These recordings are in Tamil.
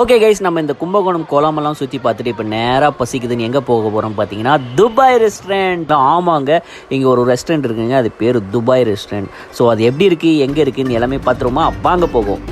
ஓகே கைஸ், நம்ம இந்த கும்பகோணம் கோலமெல்லாம் சுற்றி பார்த்துட்டு இப்போ நேராக பசிக்குதுன்னு எங்கே போக போகிறோம் பார்த்தீங்கன்னா துபாய் ரெஸ்டாரண்ட். ஆமாங்க, இங்கே ஒரு ரெஸ்டாரண்ட் இருக்குங்க, அது பேர் துபாய் ரெஸ்டாரண்ட். ஸோ அது எப்படி இருக்குது, எங்கே இருக்குதுன்னு எல்லாமே பார்த்துருமா, வாங்க போகும்.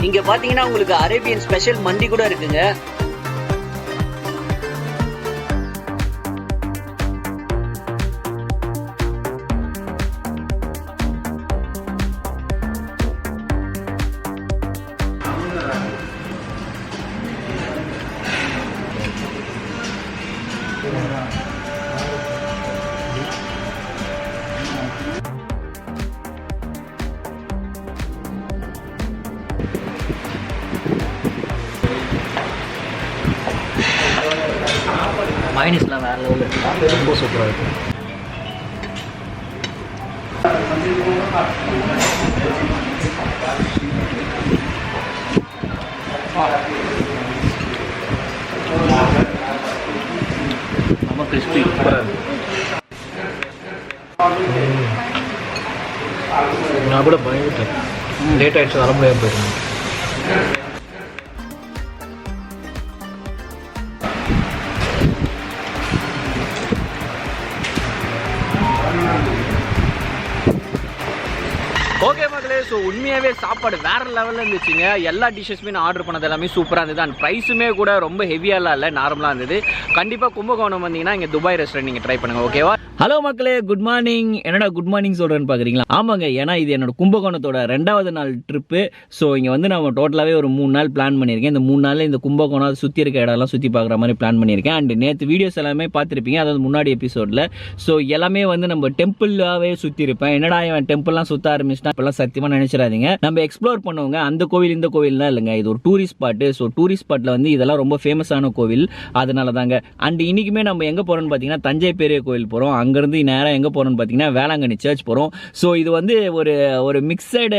இங்க பாத்தீங்கன்னா உங்களுக்கு அரேபியன் ஸ்பெஷல் மந்தி கூட இருக்குங்க. மைனஸ்லாம் வேற லெவலில் இருக்குது, ரொம்ப சூப்பராக இருக்குது. ரொம்ப கிறிஸ்பி. நான் கூட பயந்துட்டேன், லேட் ஆகிடுச்சு, வர முடியாது போயிருந்தேன். ஓகே மக்களே, ஸோ உண்மையாகவே சாப்பாடு வேறு லெவலில் இருந்துச்சுங்க. எல்லா டிஷ்ஷஸுமே நான் ஆர்டர் பண்ணது எல்லாமே சூப்பராக இருந்தது. அண்ட் ப்ரைஸுமே கூட ரொம்ப ஹெவியாலாம் இல்லை, நார்மலாக இருந்தது. கண்டிப்பாக கும்பகோணம் வந்தீங்கன்னா இங்கே துபாய் ரெஸ்டாரண்ட் நீங்கள் ட்ரை பண்ணுங்கள், ஓகேவா? ஹலோ மக்களே, குட் மார்னிங். என்னடா குட் மார்னிங் சொல்கிறேன்னு பார்க்குறீங்களா? ஆமாங்க, ஏன்னா இது என்னோட கும்பகோணத்தோட 2வது நாள் ட்ரிப்பு. ஸோ இங்கே வந்து நம்ம டோட்டலாகவே ஒரு 3 நாள் பிளான் பண்ணியிருக்கேன். இந்த 3 நாளில் இந்த கும்பகோணம் சுற்றி இருக்க இடம்லாம் சுற்றி பார்க்குற மாதிரி பிளான் பண்ணியிருக்கேன். அண்ட் நேற்று வீடியோஸ் எல்லாமே பார்த்துருப்பீங்க, அதாவது முன்னாடி எபிசோடில். ஸோ எல்லாமே வந்து நம்ம டெம்பிளாகவே சுற்றி இருப்பேன். என்னடா இவன் டெம்பிள்லாம் சுற்ற ஆரம்பிச்சுட்டா இப்பெல்லாம் சத்தியமாக நினைச்சிடாதீங்க. நம்ம எக்ஸ்ப்ளோர் பண்ணுவோங்க, அந்த கோவில் இந்த கோவில்லாம் இல்லைங்க, இது ஒரு டூரிஸ்ட் ஸ்பாட்டு. ஸோ டூரிஸ்ட் ஸ்பாட்டில் வந்து இதெல்லாம் ரொம்ப ஃபேமஸான கோவில், அதனால தாங்க. அண்ட் இன்றைக்குமே நம்ம எங்கே போகிறோம்னு பார்த்தீங்கன்னா தஞ்சை பெரிய கோவில் போகிறோம். அங்கேருந்து நேராக எங்கே போகிறோம்னு பார்த்தீங்கன்னா வேளாங்கண்ணி சர்ச் போகிறோம். ஸோ இது வந்து ஒரு மிக்சடு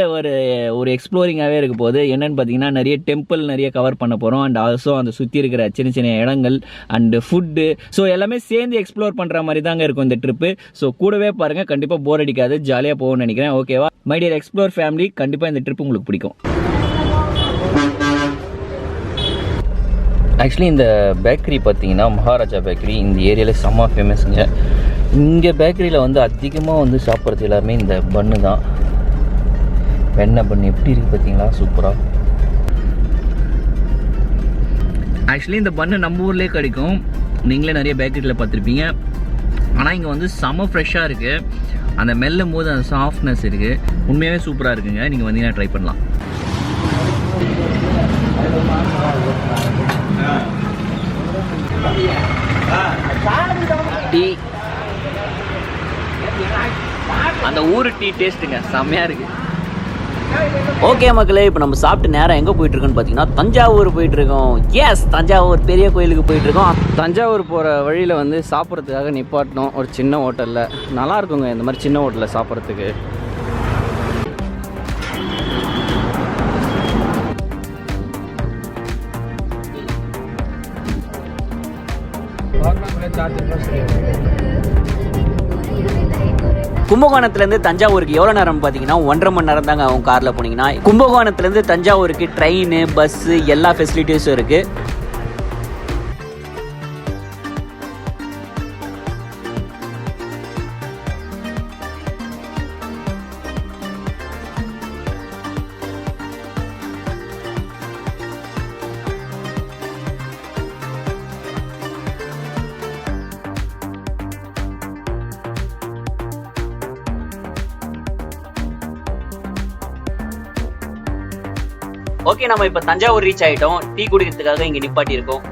ஒரு எக்ஸ்ப்ளோரிங்காகவே இருக்க போகுது. என்னென்னு பார்த்தீங்கன்னா நிறைய டெம்பிள் நிறைய கவர் பண்ண போகிறோம். அண்ட் ஆல்சோ அந்த சுற்றி இருக்கிற சின்ன சின்ன இடங்கள் அண்டு ஃபுட்டு, ஸோ எல்லாமே சேர்ந்து எக்ஸ்ப்ளோர் பண்ணுற மாதிரி தாங்க இருக்கும் இந்த ட்ரிப்பு. ஸோ கூடவே பாருங்கள், கண்டிப்பாக போர் அடிக்காது, ஜாலியாக போகும்னு நினைக்கிறேன், ஓகேவா? மை டியர் எக்ஸ்ப்ளோர் ஃபேமிலி, கண்டிப்பாக இந்த ட்ரிப் உங்களுக்கு பிடிக்கும். ஆக்சுவலி இந்த பேக்கரி பார்த்தீங்கன்னா மகாராஜா பேக்கரி இந்த ஏரியாவில் செம்ம ஃபேமஸுங்க. இங்கே பேக்கரியில் வந்து அதிகமாக வந்து சாப்பிட்றது எல்லாருமே இந்த பன்னு தான். வெண்ணெய் பன்னு எப்படி இருக்குது பார்த்தீங்களா, சூப்பராக. ஆக்சுவலி இந்த பன்னு நம்ம ஊர்லேயே கிடைக்கும், நீங்களே நிறைய பேக்கரியில் பார்த்துருப்பீங்க. ஆனால் இங்கே வந்து செம்ம ஃப்ரெஷ்ஷாக இருக்குது, அந்த மெல்லும் போது அந்த சாஃப்ட்னஸ் இருக்குது, உண்மையாகவே சூப்பராக இருக்குங்க. நீங்கள் வந்தீங்கன்னா ட்ரை பண்ணலாம். டீ, அந்த ஊர் டீ டேஸ்ட்டுங்க செம்மையாக இருக்குது. ஓகே மக்களே, இப்போ நம்ம சாப்பிட்டு நேரம் எங்கே போயிட்டுருக்கோன்னு பார்த்தீங்கன்னா தஞ்சாவூர் போயிட்டுருக்கோம். எஸ், தஞ்சாவூர் பெரிய கோயிலுக்கு போயிட்டுருக்கோம். தஞ்சாவூர் போகிற வழியில் வந்து சாப்பிட்றதுக்காக நிப்பாட்டணும் ஒரு சின்ன ஹோட்டலில். நல்லா இருக்குங்க இந்த மாதிரி சின்ன ஹோட்டலில் சாப்பிட்றதுக்கு. கும்பகோணத்துலேருந்து தஞ்சாவூருக்கு எவ்வளோ நேரம் பார்த்தீங்கன்னா 1.5 மணி நேரம் தாங்க ஆகும் காரில் போனீங்கன்னா. கும்பகோணத்துலேருந்து தஞ்சாவூருக்கு ட்ரெயின், பஸ்ஸு எல்லா ஃபெசிலிட்டிஸும் இருக்குது. ஓகே, நம்ம இப்போ தஞ்சாவூர் ரீச் ஆகிட்டோம். டீ குடிக்கிறதுக்காக இங்கே நிப்பாட்டி இருக்கோம்.